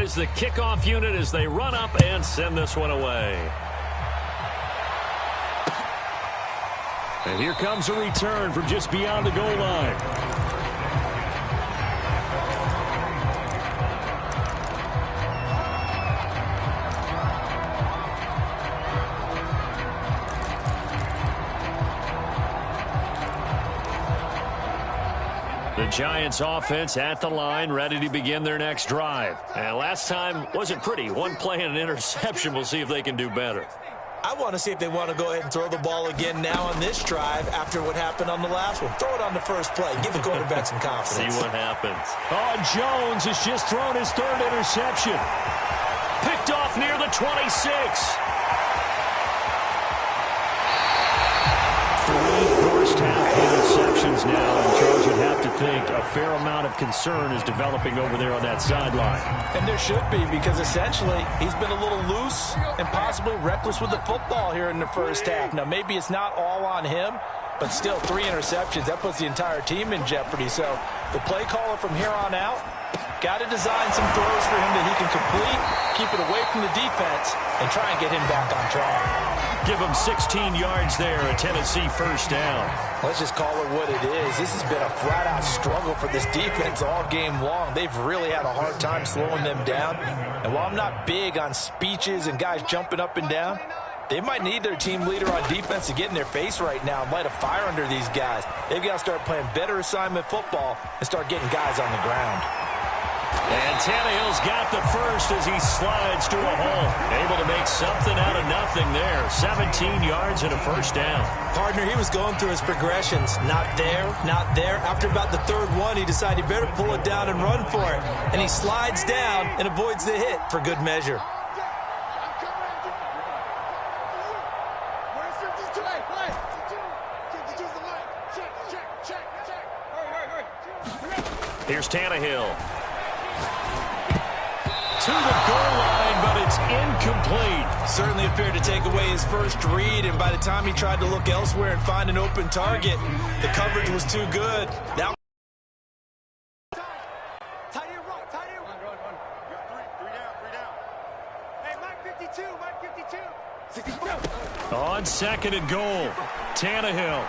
is the kickoff unit as they run up and send this one away. And here comes a return from just beyond the goal line. The Giants offense at the line, ready to begin their next drive. And last time wasn't pretty. One play and an interception. We'll see if they can do better. I want to see if they want to go ahead and throw the ball again now on this drive after what happened on the last one. Throw it on the first play. Give the quarterback some confidence. See what happens. Oh, Jones has just thrown his third interception. Picked off near the 26. 3 first-half interceptions now, and Charles would have to think a fair amount of concern is developing over there on that sideline. And there should be, because essentially he's been a little loose and possibly reckless with the football here in the first half. Now, maybe it's not all on him, but still 3 interceptions. That puts the entire team in jeopardy. So the play caller from here on out got to design some throws for him that he can complete, keep it away from the defense, and try and get him back on track. Give him 16 yards there, a Tennessee first down. Let's just call it what it is. This has been a flat-out struggle for this defense all game long. They've really had a hard time slowing them down. And while I'm not big on speeches and guys jumping up and down, they might need their team leader on defense to get in their face right now and light a fire under these guys. They've got to start playing better assignment football and start getting guys on the ground. And Tannehill's got the first as he slides to a hole. Able to make something out of nothing there. 17 yards and a first down. Partner, he was going through his progressions. Not there, not there. After about the third one, he decided he better pull it down and run for it. And he slides down and avoids the hit for good measure. Here's Tannehill. To the goal line, but it's incomplete. Certainly appeared to take away his first read, and by the time he tried to look elsewhere and find an open target, the coverage was too good. That on second and goal, Tannehill.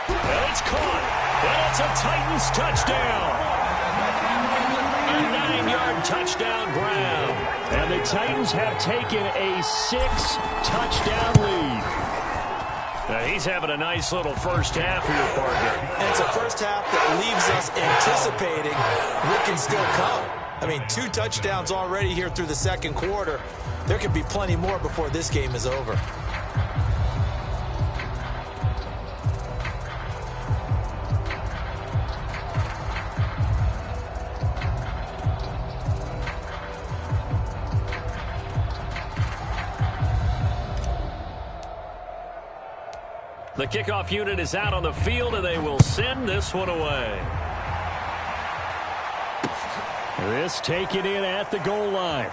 And it's caught. And it's a Titans touchdown. A 9-yard touchdown Brown. And the Titans have taken a 6-touchdown lead. Now he's having a nice little first half here, partner. And it's a first half that leaves us anticipating what can still come. I mean, 2 touchdowns already here through the second quarter. There could be plenty more before this game is over. The kickoff unit is out on the field, and they will send this one away. This taken in at the goal line.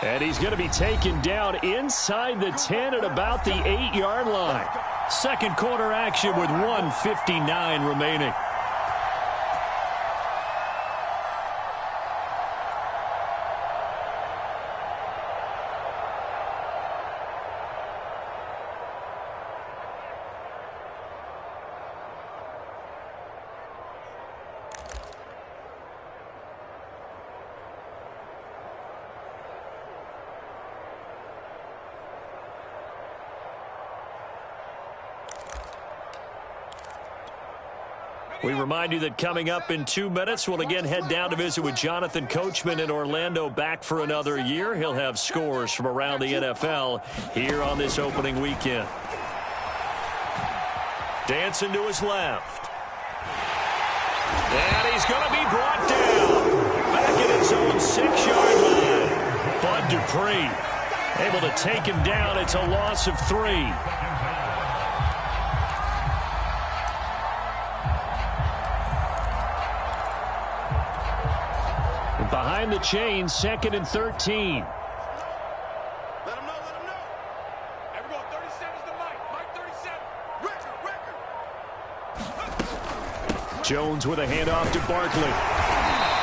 And he's going to be taken down inside the 10 at about the 8-yard line. Second quarter action with 1:59 remaining. We remind you that coming up in 2 minutes, we'll again head down to visit with Jonathan Coachman in Orlando, back for another year. He'll have scores from around the NFL here on this opening weekend. Dancing to his left. And he's going to be brought down. Back at his own 6-yard line. Bud Dupree able to take him down. It's a loss of 3. Behind the chains, 2nd and 13. Let him know, let him know. Here we go, 37's the Mike 37. Record. Jones with a handoff to Barkley.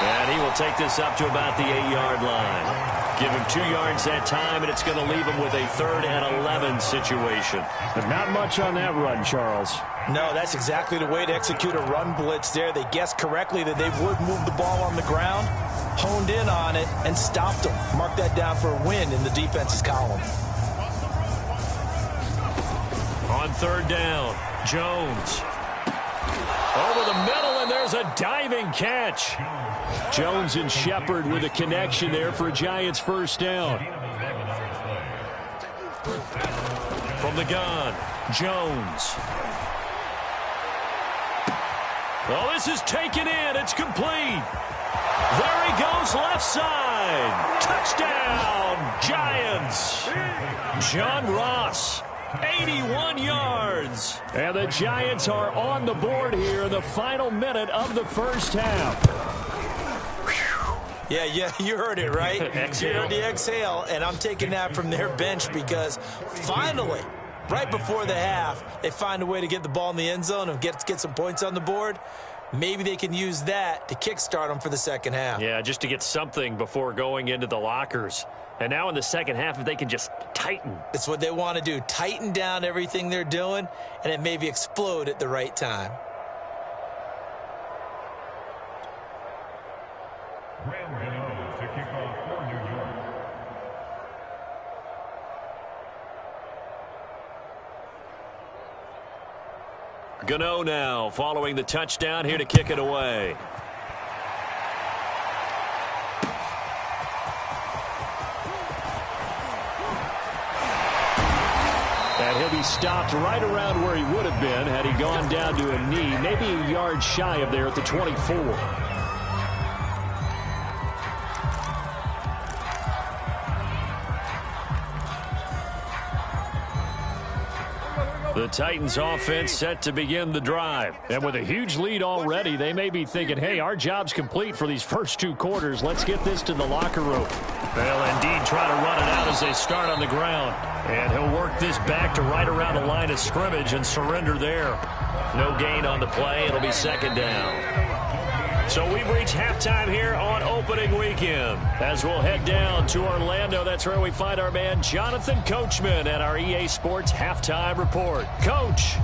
And he will take this up to about the 8-yard line. Give him 2 yards that time, and it's going to leave him with a 3rd and 11 situation. But not much on that run, Charles. No, that's exactly the way to execute a run blitz there. They guessed correctly that they would move the ball on the ground, honed in on it, and stopped them. Mark that down for a win in the defense's column. On 3rd down, Jones. Over the middle, and there's a diving catch. Jones and Shepard with a connection there for a Giants 1st down. From the gun, Jones. Oh, this is taken in. It's complete. There he goes, left side. Touchdown, Giants. John Ross. 81 yards. And the Giants are on the board here in the final minute of the 1st half. Yeah, you heard it, right? Exhale. You heard the exhale, and I'm taking that from their bench because finally, right before the half, they find a way to get the ball in the end zone and get some points on the board. Maybe they can use that to kickstart them for the 2nd half. Yeah, just to get something before going into the lockers. And now in the 2nd half, if they can just tighten. It's what they want to do. Tighten down everything they're doing, and it maybe explode at the right time. Gano now following the touchdown here to kick it away. And he'll be stopped right around where he would have been had he gone down to a knee, maybe a yard shy of there at the 24. The Titans offense set to begin the drive. And with a huge lead already, they may be thinking, hey, our job's complete for these first 2 quarters. Let's get this to the locker room. They'll indeed try to run it out as they start on the ground. And he'll work this back to right around the line of scrimmage and surrender there. No gain on the play. It'll be 2nd down. So we've reached halftime here on opening weekend. As we'll head down to Orlando, that's where we find our man Jonathan Coachman at our EA Sports Halftime Report. Coach.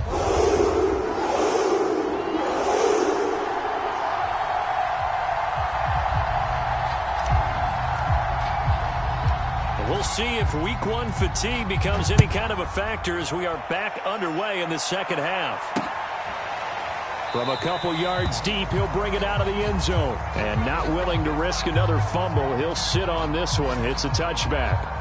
We'll see if week 1 fatigue becomes any kind of a factor as we are back underway in the 2nd half. From a couple yards deep, he'll bring it out of the end zone. And not willing to risk another fumble, he'll sit on this one. It's a touchback.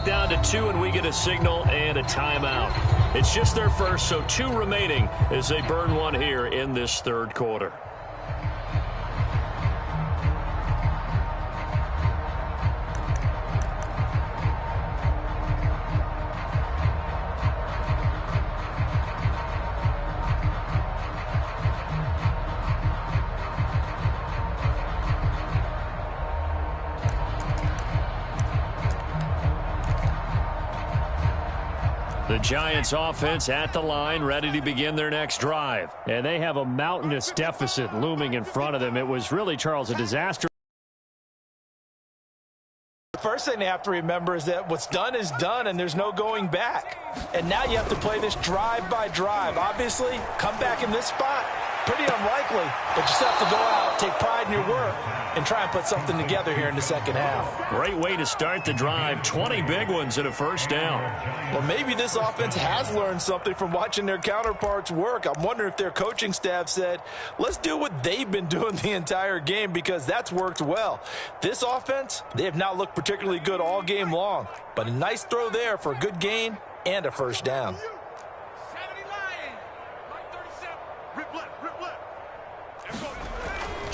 Down to 2, and we get a signal and a timeout. It's just their first, so 2 remaining as they burn one here in this 3rd quarter. The Giants offense at the line, ready to begin their next drive. And they have a mountainous deficit looming in front of them. It was really, Charles, a disaster. The first thing they have to remember is that what's done is done, and there's no going back. And now you have to play this drive by drive. Obviously, come back in this spot, pretty unlikely. But you just have to go out, take pride in your work, and try and put something together here in the 2nd half. Great way to start the drive. 20 big ones and a 1st down. Well, maybe this offense has learned something from watching their counterparts work. I'm wondering if their coaching staff said, let's do what they've been doing the entire game, because that's worked well. This offense, they have not looked particularly good all game long, but a nice throw there for a good gain and a 1st down.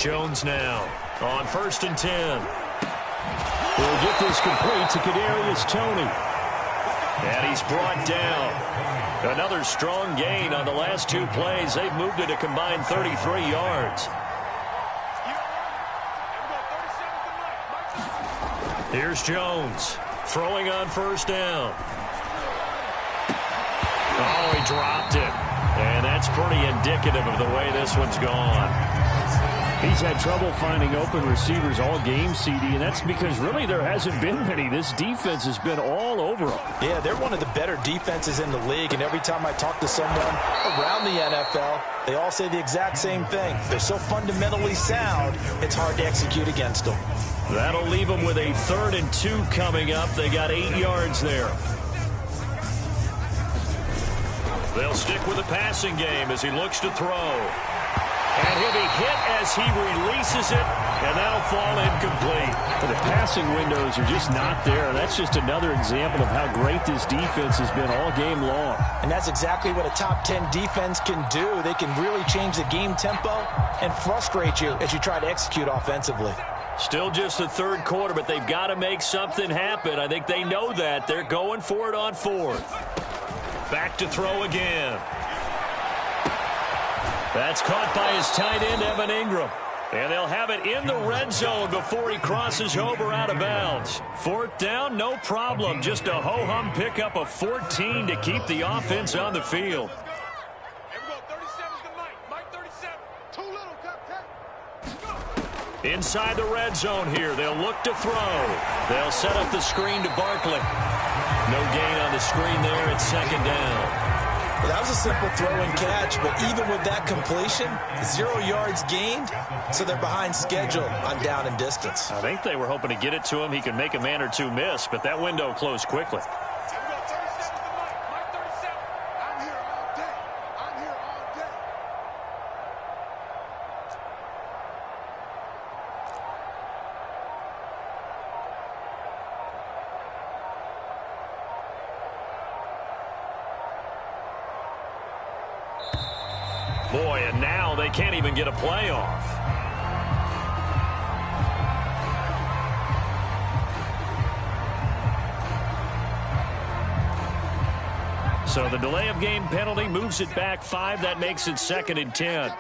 Jones now on 1st and 10. We'll get this complete to Kadarius Toney. And he's brought down. Another strong gain on the last 2 plays. They've moved it a combined 33 yards. Here's Jones throwing on 1st down. Oh, he dropped it. And that's pretty indicative of the way this one's gone. He's had trouble finding open receivers all game, CD, and that's because really there hasn't been many. This defense has been all over them. Yeah, they're one of the better defenses in the league, and every time I talk to someone around the NFL, they all say the exact same thing. They're so fundamentally sound, it's hard to execute against them. That'll leave them with a 3rd and 2 coming up. They got 8 yards there. They'll stick with the passing game as he looks to throw. And he'll be hit as he releases it, and that'll fall incomplete. The passing windows are just not there. That's just another example of how great this defense has been all game long. And that's exactly what a top 10 defense can do. They can really change the game tempo and frustrate you as you try to execute offensively. Still just the 3rd quarter, but they've got to make something happen. I think they know that. They're going for it on 4th. Back to throw again. That's caught by his tight end, Evan Ingram. And they'll have it in the red zone before he crosses over out of bounds. 4th down, no problem. Just a ho-hum pickup of 14 to keep the offense on the field. Inside the red zone here, they'll look to throw. They'll set up the screen to Barkley. No gain on the screen there. It's 2nd down. Well, that was a simple throw and catch, but even with that completion, 0 yards gained, so they're behind schedule on down and distance. I think they were hoping to get it to him. He could make a man or two miss, but that window closed quickly. Boy, and now they can't even get a playoff. So the delay of game penalty moves it back 5. That makes it 2nd and 10.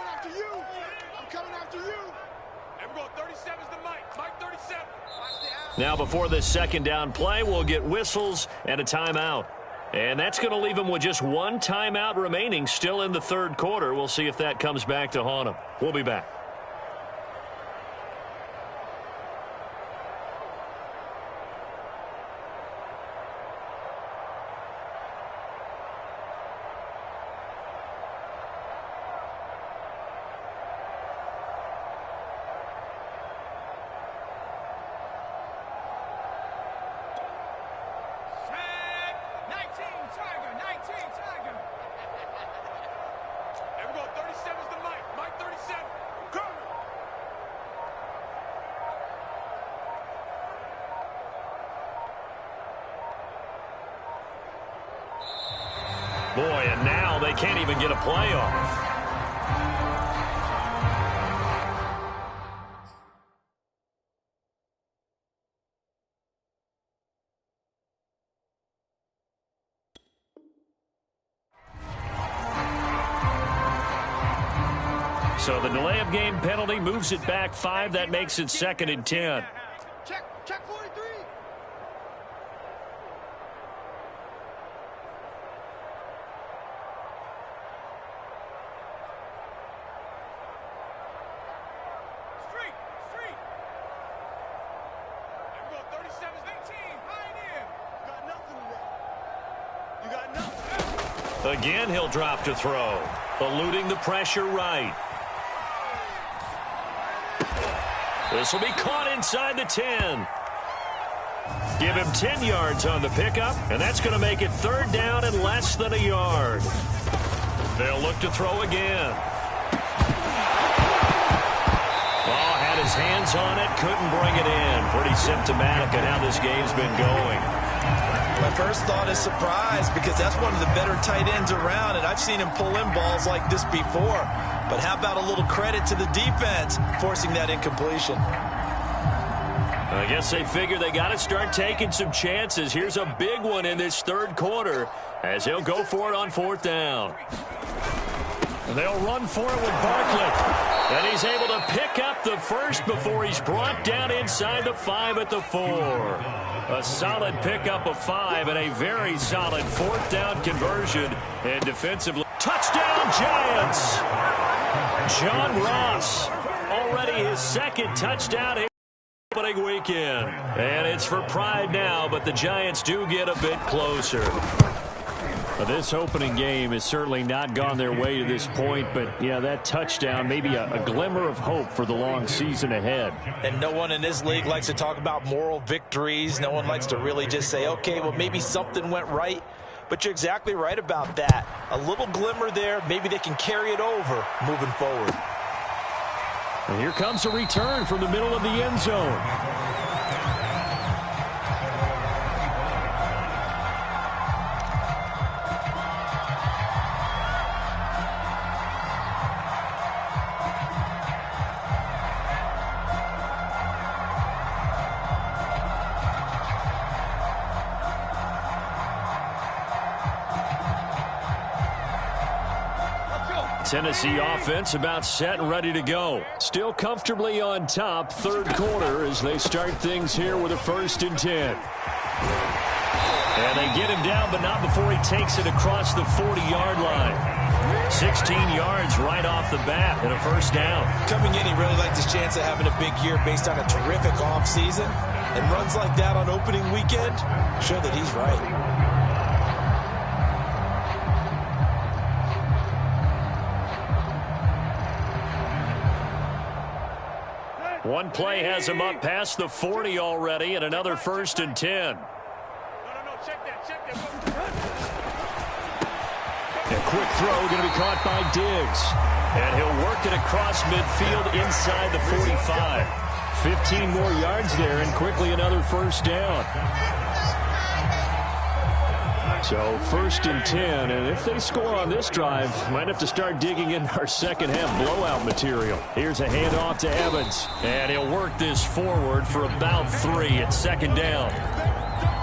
Now before this 2nd down play, we'll get whistles and a timeout. And that's going to leave them with just 1 timeout remaining still in the 3rd quarter. We'll see if that comes back to haunt them. We'll be back. Boy, and now they can't even get a playoff. So the delay of game penalty moves it back 5. That makes it 2nd and 10. Check 43. Again, he'll drop to throw, eluding the pressure right. This will be caught inside the 10. Give him 10 yards on the pickup, and that's going to make it 3rd down and less than a yard. They'll look to throw again. Oh, had his hands on it, couldn't bring it in. Pretty symptomatic of how this game's been going. My first thought is surprise, because that's one of the better tight ends around, and I've seen him pull in balls like this before. But how about a little credit to the defense forcing that incompletion? I guess they figure they got to start taking some chances. Here's a big one in this third quarter as he'll go for it on fourth down. And they'll run for it with Barkley. And he's able to pick up the first before he's brought down inside the 5 at the 4. A solid pickup of 5 and a very solid fourth down conversion. And defensively, touchdown Giants! John Ross, already his second touchdown here opening weekend. And it's for pride now, but the Giants do get a bit closer. This opening game has certainly not gone their way to this point, but yeah, that touchdown, maybe a glimmer of hope for the long season ahead. And no one in this league likes to talk about moral victories. No one likes to really just say, okay, well, maybe something went right. But you're exactly right about that. A little glimmer there, maybe they can carry it over moving forward. And here comes a return from the middle of the end zone. Tennessee offense about set and ready to go. Still comfortably on top, third quarter as they start things here with a 1st and 10. And they get him down, but not before he takes it across the 40-yard line. 16 yards right off the bat and a first down. Coming in, he really liked his chance of having a big year based on a terrific offseason. And runs like that on opening weekend show that he's right. One play has him up past the 40 already, and another 1st and 10. No, check that. A quick throw going to be caught by Diggs. And he'll work it across midfield inside the 45. 15 more yards there, and quickly another first down. So 1st and 10, and if they score on this drive, might have to start digging in our second half blowout material. Here's a handoff to Evans, and he'll work this forward for about 3 at 2nd down.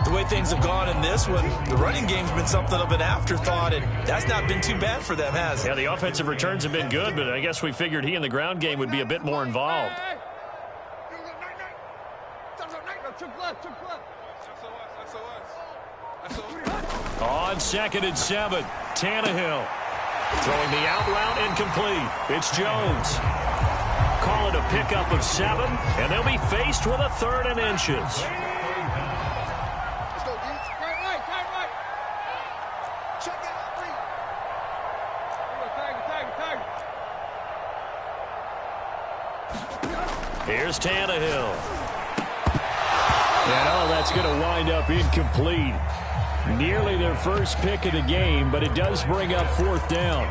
The way things have gone in this one, the running game's been something of an afterthought, and that's not been too bad for them, has it? Yeah, the offensive returns have been good, but I guess we figured he in the ground game would be a bit more involved. On 2nd and 7, Tannehill throwing the out route incomplete. It's Jones. Call it a pickup of 7, and they'll be faced with a 3rd and inches. Let's go, Deeds. Right. Check that out, tag. Here's Tannehill. And that's going to wind up incomplete. Nearly their first pick of the game, but it does bring up 4th down.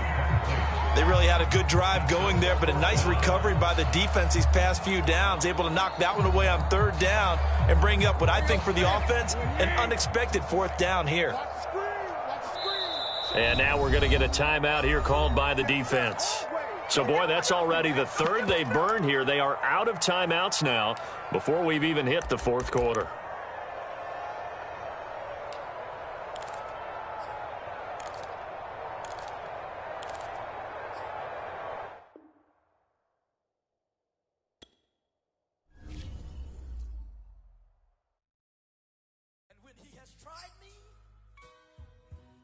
They really had a good drive going there, but a nice recovery by the defense these past few downs, able to knock that one away on 3rd down and bring up what I think for the offense, an unexpected 4th down here. And now we're going to get a timeout here called by the defense. So, boy, that's already the 3rd they burned here. They are out of timeouts now before we've even hit the 4th quarter.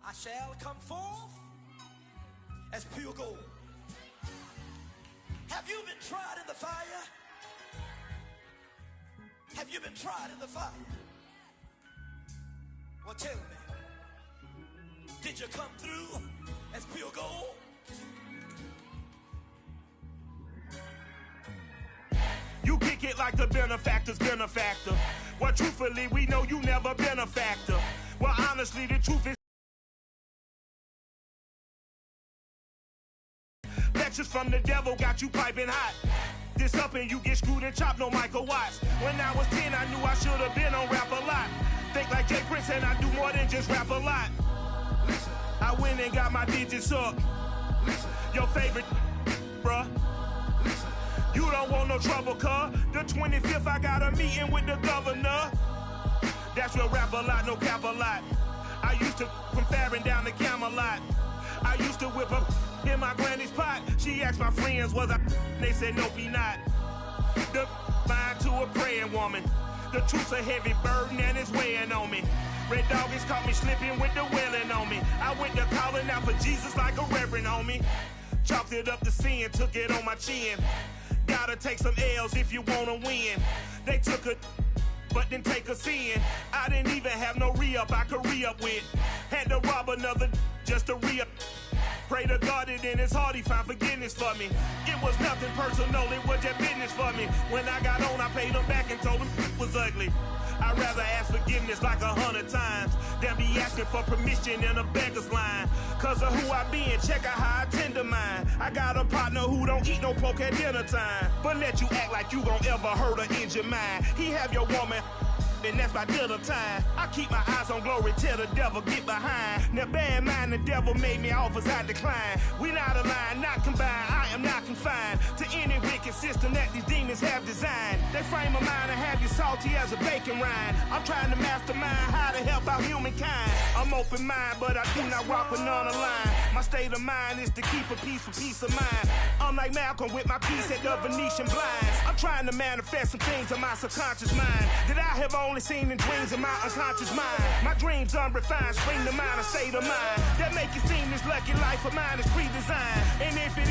I shall come forth as pure gold. Have you been tried in the fire? Have you been tried in the fire? Well, tell me, did you come through as pure gold? You kick it like the benefactor's benefactor. Well, truthfully, we know you never been a factor. Well, honestly, the truth is lectures from the devil got you piping hot. this up and you get screwed and chopped, no Michael Watts. When I was 10, I knew I should have been on Rap a Lot. Think like Jay Prince and I do more than just rap a lot. I went and got my digits up. Your favorite, bruh. You don't want no trouble, cuz. The 25th, I got a meeting with the governor. That's real rap a lot, no cap a lot. I used to from Farron down to Camelot. I used to whip up in my granny's pot. She asked my friends, was I? They said, nope, he not. The mind to a praying woman. The truth's a heavy burden and it's weighing on me. Red Doggies caught me slipping with the wailing on me. I went to calling out for Jesus like a reverend on me. Chalked it up to sin, took it on my chin. Gotta take some L's if you wanna win. They took a but didn't take us in. I didn't even have no re-up I could re-up with. Had to rob another just to re-up. Pray to God that in his heart he found forgiveness for me. It was nothing personal, it was just business for me. When I got on, I paid him back and told him it was ugly. I'd rather ask forgiveness like 100 times than be asking for permission in a beggar's line. Cause of who I be and check out how I tend to mine. I got a partner who don't eat no pork at dinner time, but let you act like you gon' ever hurt or injure mine. He have your woman, and that's my dinner time. I keep my eyes on glory till the devil get behind. Now bad mind, the devil made me offers I decline. We not aligned, not combined, I am not confined to any wicked system that these demons have designed. They frame a mind and have you salty as a bacon rind. I'm trying to mastermind how to help out humankind. I'm open mind, but I do not walk with none line. My state of mind is to keep a peaceful peace of mind. I'm like Malcolm with my piece at the Venetian blinds. I'm trying to manifest some things in my subconscious mind that I have only seen in dreams in my unconscious mind. My dreams unrefined, spring to mind, a state of mind that make it seem this lucky life of mine is pre-designed. And if it